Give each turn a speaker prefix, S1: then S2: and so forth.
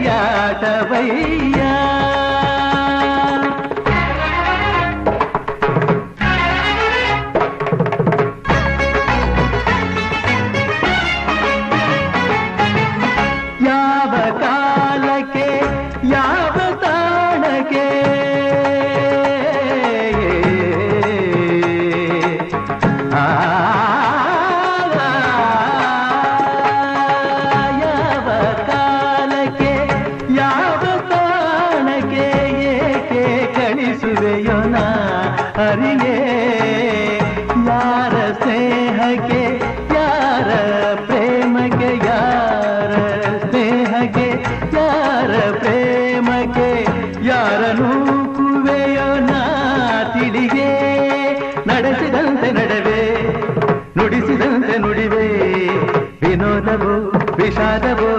S1: ಕೈಯಾಟವಯ್ಯ. ಯಾವ ಕಾಲಕ್ಕೆ ಯಾವ ತಾಣಕ್ಕೆ ಯಾವ ಕಾಲಕ್ಕೆ ಯಾವ ತಾಣಕ್ಕೆ ಏಕೆ ಕಳಿಸುವೆಯೋ ನಾ ಅರಿಯೇ. ಯಾರ ಸ್ನೇಹಕ್ಕೆ ಯಾರ ಪ್ರೇಮಕ್ಕೆ ಯಾರ ಸ್ನೇಹಕ್ಕೆ ಯಾರ ಪ್ರೇಮಕ್ಕೆ ಯಾರನು ಕುವೆಯೋ ನಾ ತಿಳಿಗೆ. ನಡೆಸಿದಂತೆ ನಡವೆ ನುಡಿಸಿದಂತೆ ನುಡಿವೆ ವಿನೋದವೋ ವಿಷಾದವೋ